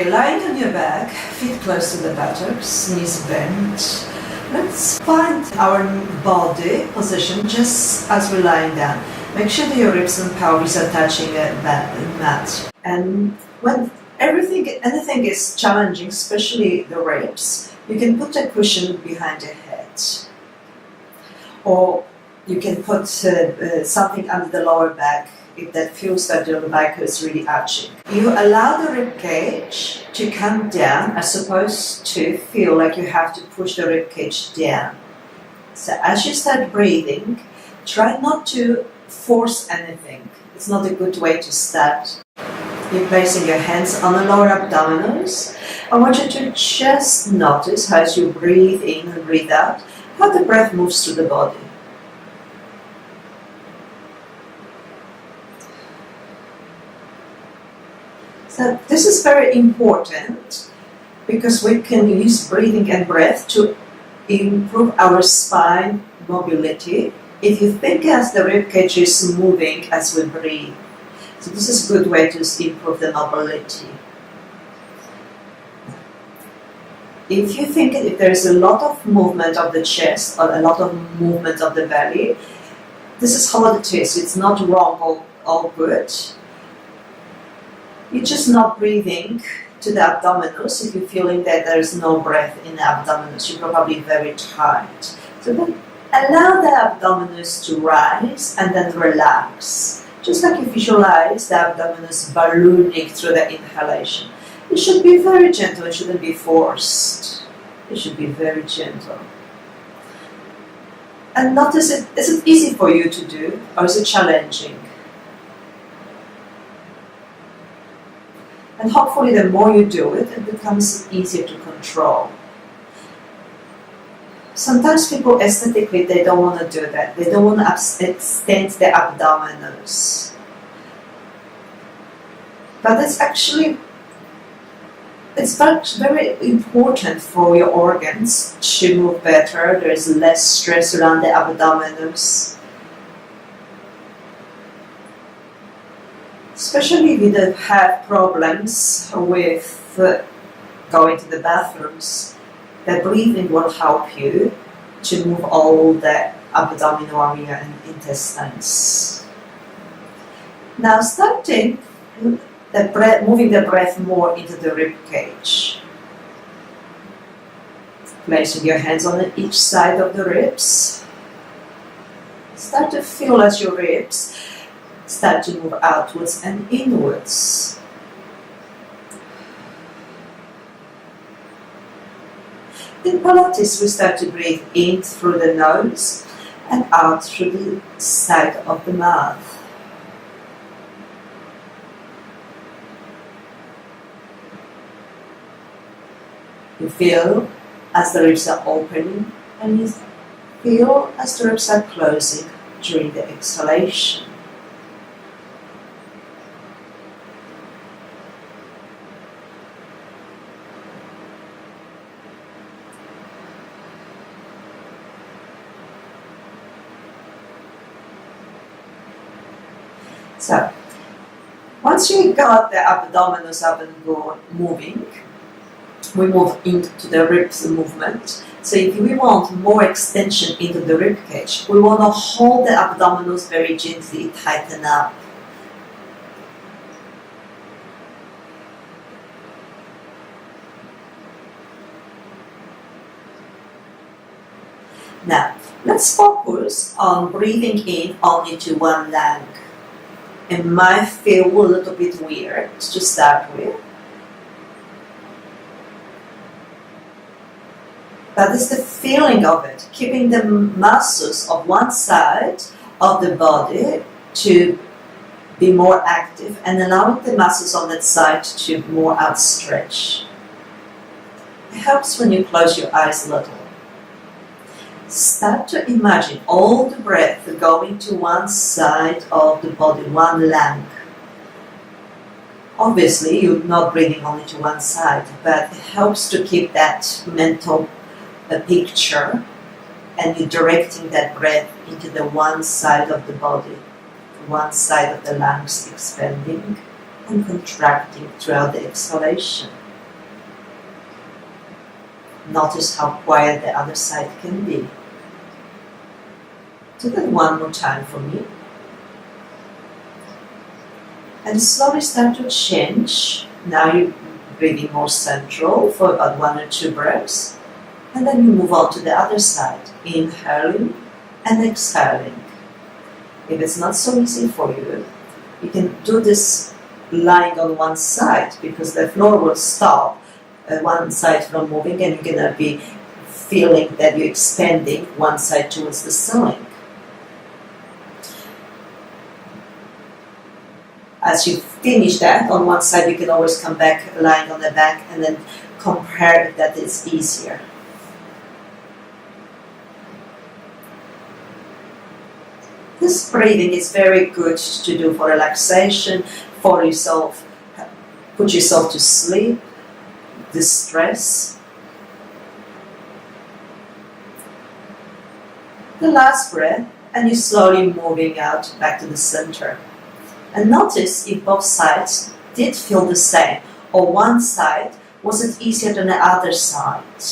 Lying on your back, feet close to the buttocks, knees bent. Let's find our body position just as we're lying down. Make sure that your ribs and pelvis are touching the mat. And when anything is challenging, especially the ribs, you can put a cushion behind your head. Or you can put something under the lower back if that feels that your back is really arching. You allow the rib cage to come down as opposed to feel like you have to push the rib cage down. So as you start breathing, try not to force anything. It's not a good way to start. You're placing your hands on the lower abdominals. I want you to just notice how as you breathe in and breathe out, how the breath moves through the body. So this is very important because we can use breathing and breath to improve our spine mobility. If you think as the rib cage is moving as we breathe, so this is a good way to improve the mobility. If you think if there is a lot of movement of the chest or a lot of movement of the belly, this is how it is. It's not wrong or good. You're just not breathing to the abdominals. If you're feeling that there is no breath in the abdominals, you're probably very tired. So then allow the abdominals to rise and then relax. Just like you visualize the abdominals ballooning through the inhalation. It should be very gentle, it shouldn't be forced. It should be very gentle. And notice is it easy for you to do or is it challenging? And hopefully the more you do it, it becomes easier to control. Sometimes people aesthetically, they don't want to do that. They don't want to extend the abdominals. But it's very important for your organs to move better. There is less stress around the abdominals. Especially if you don't have problems with going to the bathrooms, the breathing will help you to move all the abdominal area and intestines. Now starting moving the breath more into the rib cage. Placing your hands on each side of the ribs. Start to feel as your ribs start to move outwards and inwards. In Pilates, we start to breathe in through the nose and out through the side of the mouth. You feel as the ribs are opening and you feel as the ribs are closing during the exhalation. So, once you got the abdominals up and moving, we move into the ribs movement. So if we want more extension into the rib cage, we want to hold the abdominals very gently, tighten up. Now, let's focus on breathing in only to one leg. It might feel a little bit weird to start with, but it's the feeling of it, keeping the muscles of one side of the body to be more active and allowing the muscles on that side to more outstretch. It helps when you close your eyes a little. Start to imagine all the breath going to one side of the body, one lung. Obviously, you're not breathing only to one side, but it helps to keep that mental picture, and you're directing that breath into the one side of the body, one side of the lungs expanding and contracting throughout the exhalation. Notice how quiet the other side can be. Do that one more time for me. And slowly start to change. Now you're breathing more central for about 1 or 2 breaths. And then you move on to the other side, inhaling and exhaling. If it's not so easy for you, you can do this lying on one side, because the floor will stop one side from moving, and you're going to be feeling that you're expanding one side towards the ceiling. As you finish that on one side, you can always come back lying on the back and then compare if that is easier. This breathing is very good to do for relaxation, for yourself, put yourself to sleep, distress. The last breath, and you're slowly moving out back to the center. And notice if both sides did feel the same, or one side wasn't easier than the other side.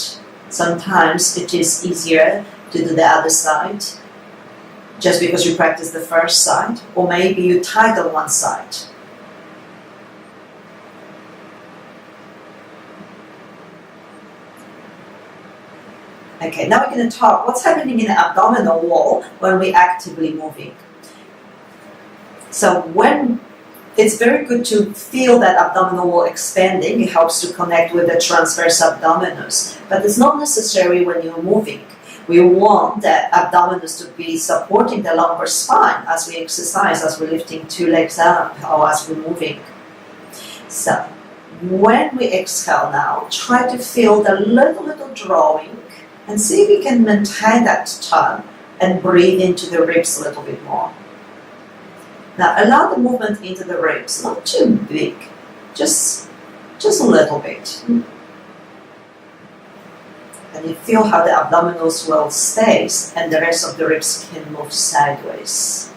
Sometimes it is easier to do the other side just because you practice the first side, or maybe you tied on one side. Okay, now we're going to talk what's happening in the abdominal wall when we're actively moving. So when it's very good to feel that abdominal wall expanding, it helps to connect with the transverse abdominis, but it's not necessary when you're moving. We want the abdominis to be supporting the lumbar spine as we exercise, as we're lifting 2 legs up, or as we're moving. So when we exhale now, try to feel the little drawing and see if you can maintain that tone and breathe into the ribs a little bit more. Now allow the movement into the ribs, not too big, just a little bit. And you feel how the abdominal wall stays and the rest of the ribs can move sideways.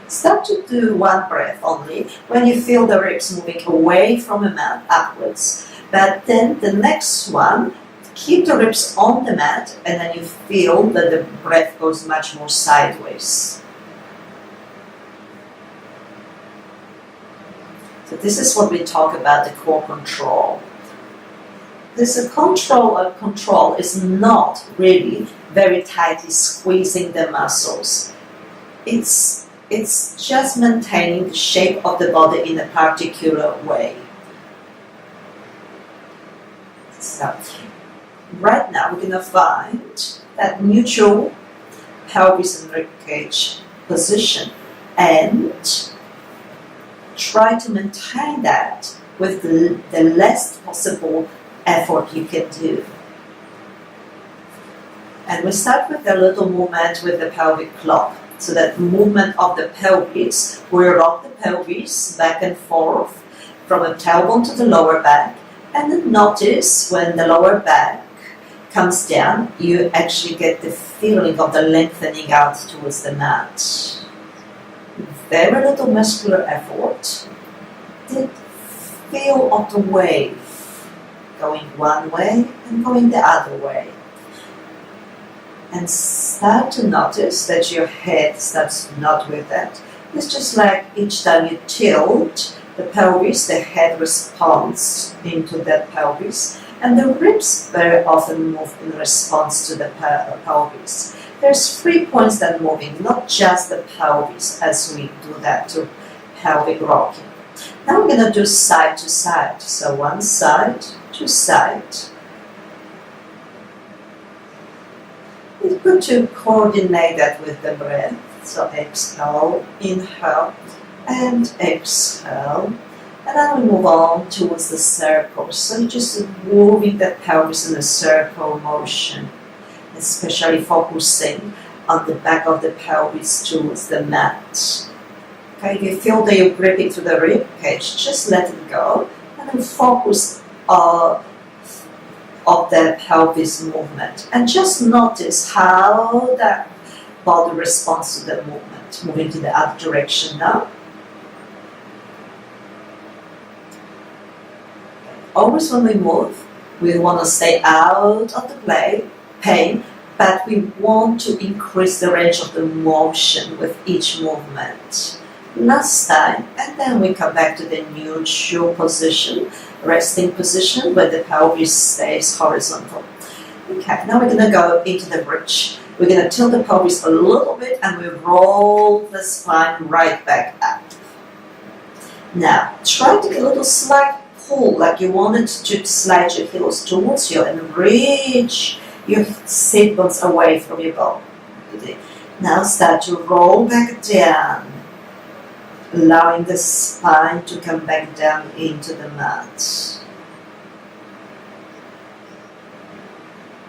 Start to do 1 breath only when you feel the ribs moving away from the mat upwards. But then the next one, keep the ribs on the mat, and then you feel that the breath goes much more sideways. So this is what we talk about, the core control. Control is not really very tightly squeezing the muscles. It's just maintaining the shape of the body in a particular way. So right now we're going to find that neutral pelvis and ribcage position and try to maintain that with the less possible effort you can do. And we start with a little movement with the pelvic clock. So that movement of the pelvis, we rock the pelvis back and forth from the tailbone to the lower back, and then notice when the lower back comes down, you actually get the feeling of the lengthening out towards the mat. Very little muscular effort. The feel of the wave going one way and going the other way. And start to notice that your head starts not with that. It's just like each time you tilt the pelvis, the head responds into that pelvis, and the ribs very often move in response to the pelvis. There's 3 points that are moving, not just the pelvis as we do that to pelvic rocking. Now we're going to do side to side. So one side to side. It's good to coordinate that with the breath. So exhale, inhale, and exhale. And then we move on towards the circle. So you're just moving the pelvis in a circle motion, especially focusing on the back of the pelvis towards the mat. Okay, if you feel that you're gripping to the rib cage, just let it go and then focus on the pelvis movement. And just notice how that body responds to the movement. Moving to the other direction now. always when we move, we want to stay out of the pain, but we want to increase the range of the motion with each movement. Last time, and then we come back to the neutral position, resting position, where the pelvis stays horizontal. Okay, now we're going to go into the bridge. We're going to tilt the pelvis a little bit and we roll the spine right back up. Now, try to get a little slight pull, like you wanted to slide your heels towards you and reach your sit bones away from your body. Now start to roll back down, allowing the spine to come back down into the mat.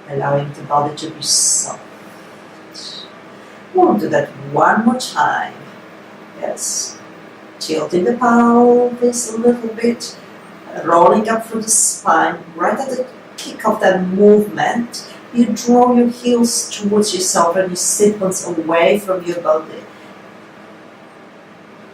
Allowing the body to be soft. We'll do that one more time. Yes. Tilting the pelvis a little bit, rolling up through the spine. Right at the kick of that movement, you draw your heels towards yourself and your sit bones away from your body.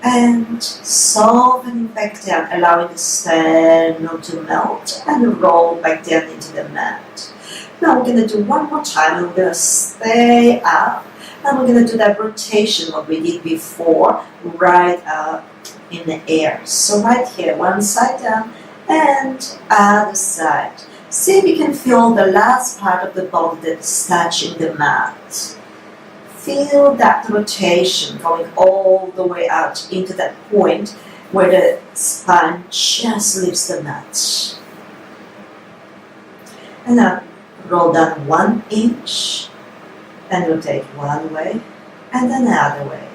And softening back down, allowing the sternum to melt and roll back down into the mat. Now we're going to do one more time and we're going to stay up and we're going to do that rotation what we did before, right up in the air. So right here, one side down and other side. See if you can feel the last part of the body that's touching the mat. Feel that rotation going all the way out into that point where the spine just leaves the mat. And now roll down 1 inch and rotate one way and another way.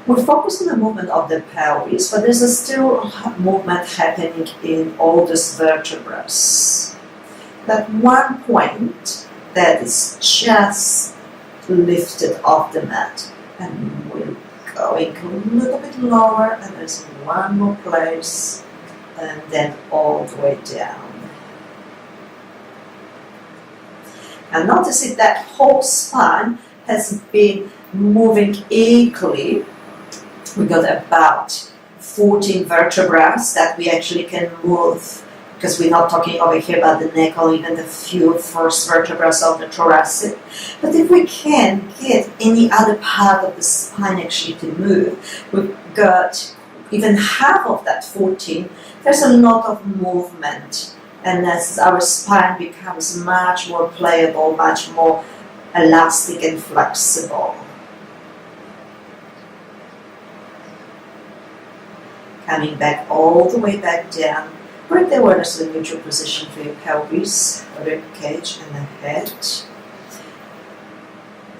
We focus on the movement of the pelvis, but there's still movement happening in all these vertebrae. That one point that is just lifted off the mat, and we're going a little bit lower, and there's one more place, and then all the way down. And notice if that whole spine has been moving equally. We got about 14 vertebrae that we actually can move, because we're not talking over here about the neck or even the few first vertebrae of the thoracic. But if we can get any other part of the spine actually to move, we've got even half of that 14, there's a lot of movement. And as our spine becomes much more pliable, much more elastic and flexible. Coming back all the way back down. Right there where there's a neutral position for your pelvis, rib cage and the head.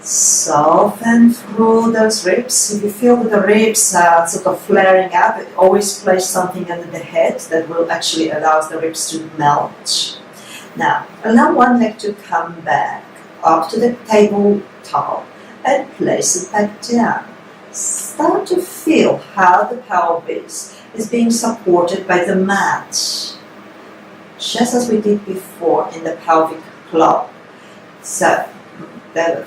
Soften through those ribs. If you feel that the ribs are sort of flaring up, always place something under the head that will actually allow the ribs to melt. Now, allow one leg to come back up to the tabletop and place it back down. Start to feel how the pelvis is being supported by the mat, just as we did before in the pelvic club. So the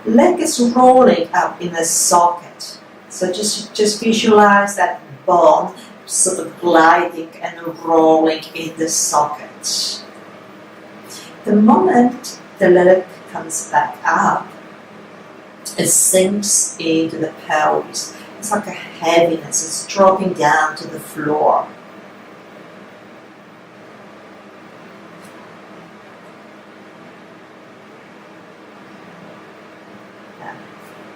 leg is rolling up in a socket. So just visualize that bone sort of gliding and rolling in the socket. The moment the leg comes back up, it sinks into the pelvis. It's like a heaviness, it's dropping down to the floor.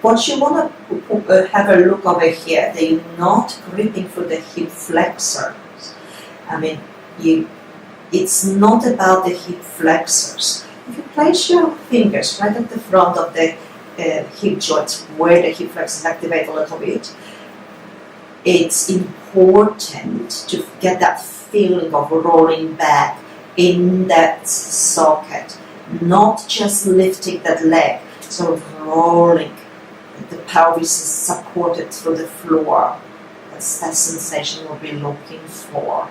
What you want to have a look over here, that you're not gripping through the hip flexors. I mean, it's not about the hip flexors. If you place your fingers right at the front of the hip joints where the hip flexors activate a little bit, it's important to get that feeling of rolling back in that socket, not just lifting that leg, so rolling. The pelvis is supported through the floor. That's that sensation we'll be looking for.